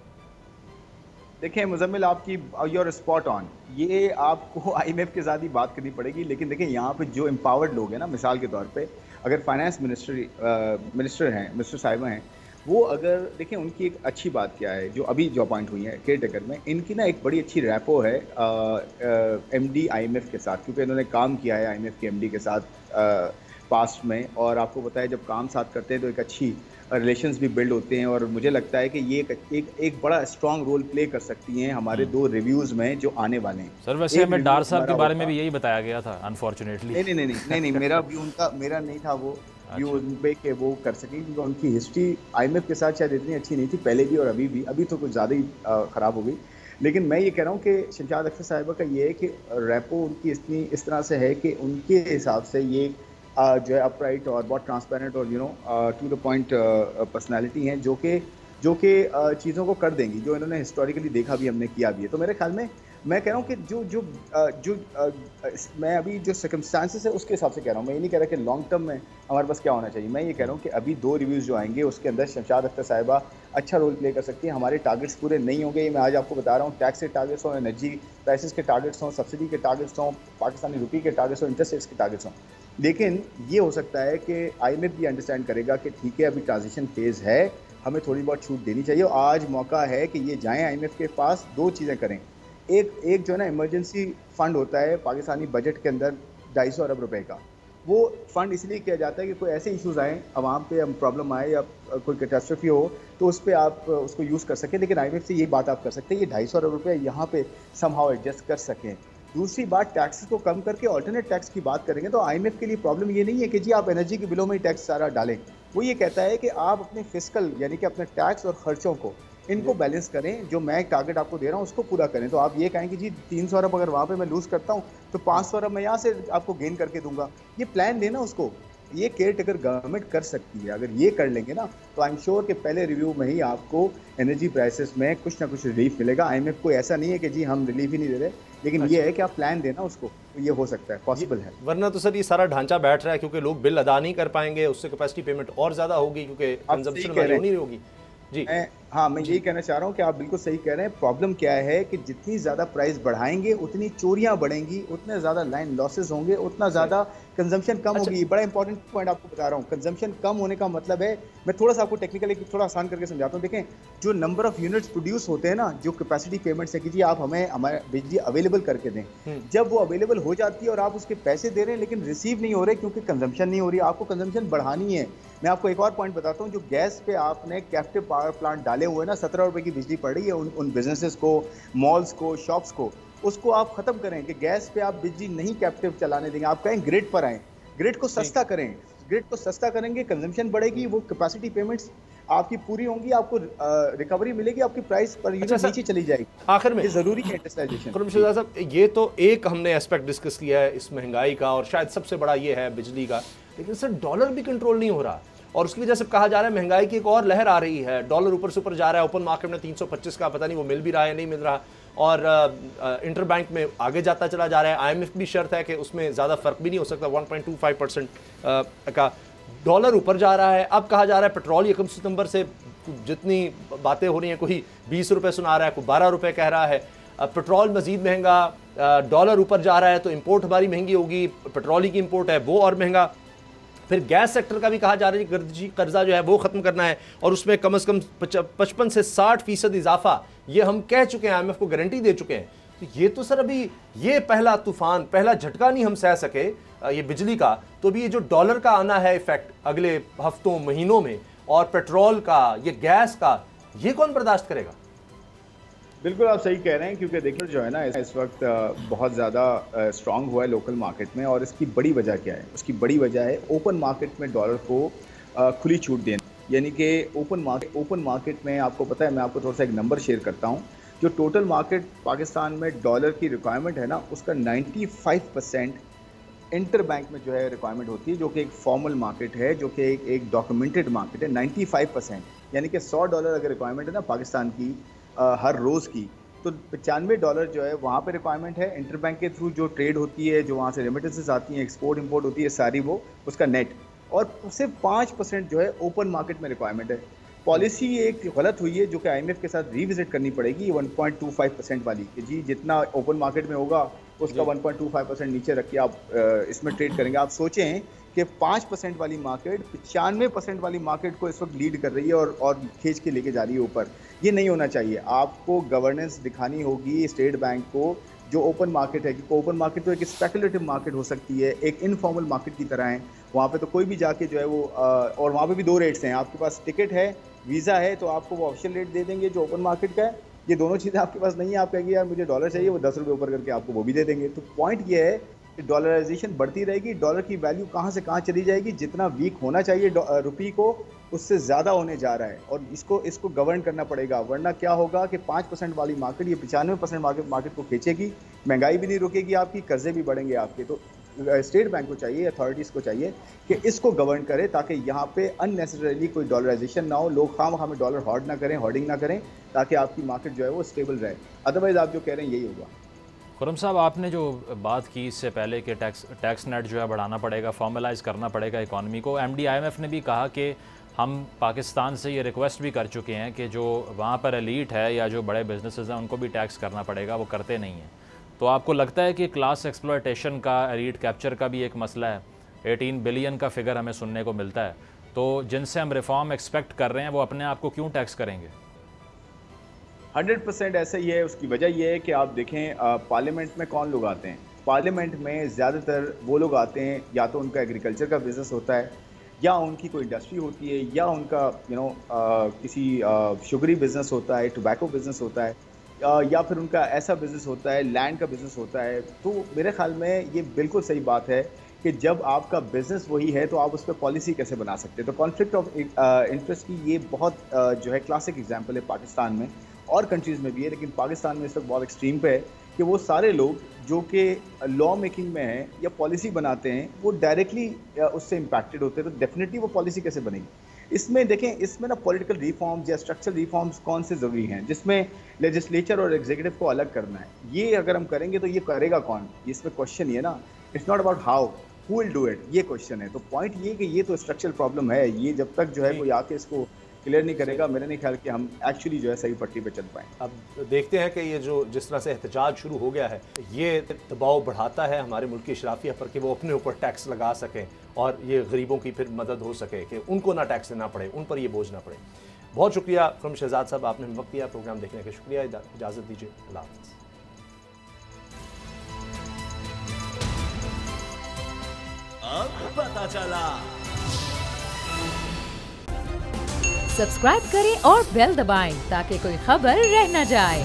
देखिए मुजम्मिल, आपकी योर स्पॉट ऑन, ये आपको IMF के साथ ही बात करनी पड़ेगी। लेकिन देखिए यहाँ पे जो एम्पावर्ड लोग हैं ना, मिसाल के तौर पे अगर फाइनेंस मिनिस्टर हैं, मिनिस्टर साहिबा हैं, वो अगर देखें उनकी एक अच्छी बात क्या है जो अभी जो अपॉइंट हुई है केयर टेकर में, इनकी ना एक बड़ी अच्छी रैपो है MD IMF के साथ, क्योंकि इन्होंने काम किया है IMF के MD के साथ पास्ट में। और आपको पता है जब काम साथ करते हैं तो एक अच्छी रिलेशंस भी बिल्ड होते हैं। और मुझे लगता है कि ये एक बड़ा स्ट्रॉन्ग रोल प्ले कर सकती हैं हमारे 2 रिव्यूज़ में जो आने वाले हैं। सर वैसे हमें डार साहब के बारे में भी यही बताया गया था अनफॉर्चुनेटली। नहीं, मेरा व्यू उनका मेरा नहीं था वो व्यू उन पे कि वो कर सकें, क्योंकि उनकी हिस्ट्री IMF के साथ शायद इतनी अच्छी नहीं थी पहले भी और अभी भी, अभी तो कुछ ज़्यादा ही ख़राब हो गई। लेकिन मैं ये कह रहा हूँ कि शमशाद अख्तर साहिबा का ये है कि रैपो उनकी इस तरह से है कि उनके हिसाब से ये जो है अपराइट और बहुत ट्रांसपेरेंट और टू द पॉइंट पर्सनालिटी हैं जो कि चीज़ों को कर देंगी, जो इन्होंने हिस्टोरिकली देखा भी, हमने किया भी है। तो मेरे ख्याल में मैं कह रहा हूँ कि जो मैं अभी जो सर्कमस्टांसेस है उसके हिसाब से कह रहा हूँ। मैं ये नहीं कह रहा कि लॉन्ग टर्म में हमारे पास क्या होना चाहिए। मैं ये कह रहा हूँ कि अभी 2 रिव्यूज़ जो आएंगे उसके अंदर शमशाद अख्तर साहिबा अच्छा रोल प्ले कर सकती है। हमारे टारगेट्स पूरे नहीं होंगे, ये मैं आज आपको बता रहा हूँ। टैक्स के टारगेट्स हों, एनर्जी प्राइसेस के टारगेट्स हों, सब्सिडी के टारगेट्स हों, पाकिस्तानी रुपये के टारगेट्स हों, इंटरेस्ट रेट्स के टारगेट्स हों। लेकिन ये हो सकता है कि IMF भी अंडरस्टैंड करेगा कि ठीक है अभी ट्रांजिशन फेज़ है, हमें थोड़ी बहुत छूट देनी चाहिए। और आज मौका है कि ये जाएं IMF के पास, 2 चीज़ें करें। एक जो है ना इमरजेंसी फंड होता है पाकिस्तानी बजट के अंदर 250 अरब रुपए का, वो फंड इसलिए किया जाता है कि कोई ऐसे इश्यूज़ आए, आवाम पे प्रॉब्लम आए या कोई कैटास्ट्रोफी हो तो उस पर आप उसको यूज़ कर सकें। लेकिन IMF से ये बात आप कर सकते हैं, ये 250 अरब रुपये यहाँ पे समहाउ एडजस्ट कर सकें। दूसरी बात, टैक्सेस को कम करके ऑल्टरनेट टैक्स की बात करेंगे तो IMF के लिए प्रॉब्लम ये नहीं है कि जी आप एनर्जी के बिलों में ही टैक्स सारा डालें। वो ये कहता है कि आप अपने फिस्कल यानी कि अपने टैक्स और खर्चों को इनको बैलेंस करें, जो मैं टारगेट आपको दे रहा हूँ उसको पूरा करें। तो आप ये कहें कि जी 300 अरब अगर वहाँ पे मैं लूज़ करता हूँ तो 500 अरब मैं यहाँ से आपको गेन करके दूंगा। ये प्लान देना उसको, ये केयर टेकर गवर्नमेंट कर सकती है। अगर ये कर लेंगे ना तो आई एम श्योर कि पहले रिव्यू में ही आपको एनर्जी प्राइसेस में कुछ ना कुछ रिलीफ मिलेगा। IMF को ऐसा नहीं है कि जी हम रिलीफ ही नहीं दे रहे, लेकिन ये है कि आप प्लान देना उसको, तो ये हो सकता है, पॉसिबल है। वरना तो सर ये सारा ढांचा बैठ रहा है क्योंकि लोग बिल अदा नहीं कर पाएंगे, उससे कैपेसिटी पेमेंट और ज़्यादा होगी क्योंकि कंजम्पशन नहीं होगी। जी हाँ, मैं यही कहना चाह रहा हूँ कि आप बिल्कुल सही कह रहे हैं। प्रॉब्लम क्या है कि जितनी ज़्यादा प्राइस बढ़ाएंगे उतनी चोरियां बढ़ेंगी, उतने ज़्यादा लाइन लॉसेस होंगे, उतना ज़्यादा कंजम्पशन कम होगी। बड़ा इंपॉर्टेंट पॉइंट आपको बता रहा हूँ। कंजम्पशन कम होने का मतलब है, मैं थोड़ा सा आपको टेक्निकली थोड़ा आसान करके समझाता हूँ। देखें, जो नंबर ऑफ यूनिट्स प्रोड्यूस होते हैं ना, जो कैपेसिटी पेमेंट्स है कि जी आप हमें हमारे बिजली अवेलेबल करके दें, जब वो अवेलेबल हो जाती है और आप उसके पैसे दे रहे हैं लेकिन रिसीव नहीं हो रहे क्योंकि कंजम्पशन नहीं हो रही, आपको कंजम्पशन बढ़ानी है। मैं आपको एक और पॉइंट बताता हूँ, जो गैस पे आपने कैप्टिव पावर प्लांट डाले हुए ना, 17 रुपए की बिजली पड़ रही है उन बिजनेसेस को, मॉल्स को, शॉप्स को, उसको आप खत्म करें कि गैस पे आप बिजली नहीं कैप्टिव चलाने देंगे। आप कहें ग्रिड पर आएँ, ग्रिड को सस्ता करें। ग्रिड को सस्ता करेंगे, कंजम्पशन बढ़ेगी, वो कैपेसिटी पेमेंट्स आपकी पूरी होंगी, आपको रिकवरी मिलेगी, आपकी प्राइस पर यूनिट नीचे चली जाएगी। आखिर में ये जरूरी है इंडस्ट्रियलाइजेशन। खुर्रम साहब, ये तो एक हमने एस्पेक्ट डिस्कस किया है इस महंगाई का, और शायद सबसे बड़ा ये है बिजली का, लेकिन सर डॉलर भी कंट्रोल नहीं हो रहा और उसकी वजह से कहा जा रहा है महंगाई की एक और लहर आ रही है। डॉलर ऊपर से ऊपर जा रहा है, ओपन मार्केट में 325 का पता नहीं वो मिल भी रहा है नहीं मिल रहा, और इंटर बैंक में आगे जाता चला जा रहा है। IMF भी शर्त है कि उसमें ज़्यादा फर्क भी नहीं हो सकता, 1.25% का डॉलर ऊपर जा रहा है। अब कहा जा रहा है पेट्रोल 1 सितंबर से जितनी बातें हो रही हैं, कोई 20 रुपये सुना रहा है, कोई 12 रुपये कह रहा है। पेट्रोल मज़ीद महंगा, डॉलर ऊपर जा रहा है तो इंपोर्ट हमारी महंगी होगी, पेट्रोल ही की इंपोर्ट है वो और महंगा। फिर गैस सेक्टर का भी कहा जा रहा है कि कर्जा जो है वो ख़त्म करना है और उसमें कम से कम 55 से 60% इजाफा, ये हम कह चुके हैं, IMF को गारंटी दे चुके हैं। तो ये तो सर अभी ये पहला तूफान, पहला झटका नहीं हम सह सके ये बिजली का, तो भी ये जो डॉलर का आना है इफेक्ट अगले हफ्तों महीनों में, और पेट्रोल का, ये गैस का, ये कौन बर्दाश्त करेगा? बिल्कुल आप सही कह रहे हैं, क्योंकि देखिए जो है ना इस वक्त बहुत ज़्यादा स्ट्रांग हुआ है लोकल मार्केट में, और इसकी बड़ी वजह क्या है? उसकी बड़ी वजह है ओपन मार्केट में डॉलर को खुली छूट देना। यानी कि ओपन मार्केट में आपको पता है, मैं आपको थोड़ा सा एक नंबर शेयर करता हूँ, जो टोटल मार्केट पाकिस्तान में डॉलर की रिक्वायरमेंट है ना, उसका 95% इंटर बैंक में जो है रिक्वायरमेंट होती है, जो कि एक फॉर्मल मार्केट है, जो कि एक डॉक्यूमेंटेड मार्केट है। 95%, यानी कि $100 अगर रिक्वायरमेंट है ना पाकिस्तान की हर रोज़ की, तो $95 जो है वहाँ पे रिक्वायरमेंट है। इंटर बैंक के थ्रू जो ट्रेड होती है, जो वहाँ से रेमिटेंसेस आती हैं, एक्सपोर्ट इंपोर्ट होती है सारी, वो उसका नेट, और सिर्फ 5% जो है ओपन मार्केट में रिक्वायरमेंट है। पॉलिसी एक गलत हुई है, जो कि IMF के साथ रिविजिट करनी पड़ेगी 1.25% वाली, कि जी जितना ओपन मार्केट में होगा उसका 1.25% नीचे रख के आप इसमें ट्रेड करेंगे। आप सोचें कि 5% वाली मार्केट 95% वाली मार्केट को इस वक्त लीड कर रही है और खींच के लेके जा रही है ऊपर। ये नहीं होना चाहिए। आपको गवर्नेंस दिखानी होगी स्टेट बैंक को, जो ओपन मार्केट है, क्योंकि ओपन मार्केट तो एक स्पेकुलेटिव मार्केट हो सकती है, एक इनफॉर्मल मार्केट की तरह है। वहाँ पे तो कोई भी जाके जो है वो और वहाँ पे भी 2 रेट्स हैं। आपके पास टिकट है, वीज़ा है, तो आपको वो ऑप्शन रेट दे देंगे जो ओपन मार्केट का है। ये दोनों चीज़ें आपके पास नहीं है, आप कहेंगे यार मुझे डॉलर चाहिए, वो 10 रुपये ऊपर करके आपको वो भी दे देंगे। तो पॉइंट ये है कि डॉलराइजेशन बढ़ती रहेगी, डॉलर की वैल्यू कहाँ से कहाँ चली जाएगी, जितना वीक होना चाहिए रुपये को, उससे ज़्यादा होने जा रहा है, और इसको गवर्न करना पड़ेगा। वरना क्या होगा कि 5% वाली मार्केट ये 95% मार्केट को खींचेगी, महंगाई भी नहीं रुकेगी आपकी, कर्जे भी बढ़ेंगे आपके। तो स्टेट बैंक को चाहिए, अथॉरिटीज़ को चाहिए कि इसको गवर्न करे, ताकि यहाँ पे अननेसेसरीली कोई डॉलराइजेशन ना हो, लोग खाम में डॉलर होर्डिंग ना करें, ताकि आपकी मार्केट जो है वो स्टेबल रहे। अदरवाइज़ आप जो कह रहे हैं यही होगा। खुर्रम साहब, आपने जो बात की इससे पहले कि टैक्स नेट जो है बढ़ाना पड़ेगा, फॉर्मलाइज करना पड़ेगा इकॉनमी को, MD IMF ने भी कहा कि हम पाकिस्तान से ये रिक्वेस्ट भी कर चुके हैं कि जो वहाँ पर एलीट है या जो बड़े बिजनेसेस हैं उनको भी टैक्स करना पड़ेगा, वो करते नहीं हैं। तो आपको लगता है कि क्लास एक्सप्लॉयटेशन का, एलीट कैप्चर का भी एक मसला है? 18 बिलियन का फिगर हमें सुनने को मिलता है, तो जिनसे हम रिफॉर्म एक्सपेक्ट कर रहे हैं वो अपने आप को क्यों टैक्स करेंगे? 100% ऐसा ही है। उसकी वजह यह है कि आप देखें पार्लियामेंट में कौन लोग आते हैं। पार्लियामेंट में ज़्यादातर वो लोग आते हैं, या तो उनका एग्रीकल्चर का बिज़नेस होता है, या उनकी कोई इंडस्ट्री होती है, या उनका किसी शुगरी बिज़नेस होता है, टोबैको बिज़नेस होता है, या फिर उनका ऐसा बिज़नेस होता है, लैंड का बिज़नेस होता है। तो मेरे ख्याल में ये बिल्कुल सही बात है कि जब आपका बिज़नेस वही है तो आप उस पर पॉलिसी कैसे बना सकते हैं। तो कॉन्फ्लिक्ट ऑफ इंटरेस्ट की ये बहुत जो है क्लासिक एग्जांपल है पाकिस्तान में, और कंट्रीज़ में भी है, लेकिन पाकिस्तान में इस वक्त बहुत एक्सट्रीम पे है कि वो सारे लोग जो कि लॉ मेकिंग में हैं या पॉलिसी बनाते हैं, वो डायरेक्टली उससे इम्पैक्टेड होते हैं। तो डेफिनेटली वो पॉलिसी कैसे बनेगी? इसमें देखें, इसमें ना पॉलिटिकल रिफॉर्म्स या स्ट्रक्चरल रिफॉर्म्स कौन से ज़रूरी हैं, जिसमें लेजिस्लेचर और एग्जीक्यूटिव को अलग करना है। ये अगर हम करेंगे तो ये करेगा कौन? इसमें क्वेश्चन ये ना, it's not about how, who will do it, ये क्वेश्चन है। तो पॉइंट ये कि ये तो स्ट्रक्चरल प्रॉब्लम है, ये जब तक जो है कोई आके इसको क्लियर नहीं करेगा, मेरा नहीं ख्याल कि हम एक्चुअली जो है सही पट्टी पे चल पाएँ। अब देखते हैं कि ये जो जिस तरह से एहतजाज शुरू हो गया है, ये दबाव बढ़ाता है हमारे मुल्क की शराफिया पर कि वो अपने ऊपर टैक्स लगा सकें, और ये गरीबों की फिर मदद हो सके कि उनको ना टैक्स देना पड़े, उन पर ये बोझ ना पड़े। बहुत शुक्रिया खुर्रम शहजाद साहब, आपने वक्त दिया प्रोग्राम देखने का शुक्रिया। इजाज़त दीजिए, अल्लाह हाफ़िज़। अब पता चला। सब्सक्राइब करें और बेल दबाएं ताकि कोई खबर रह न जाए।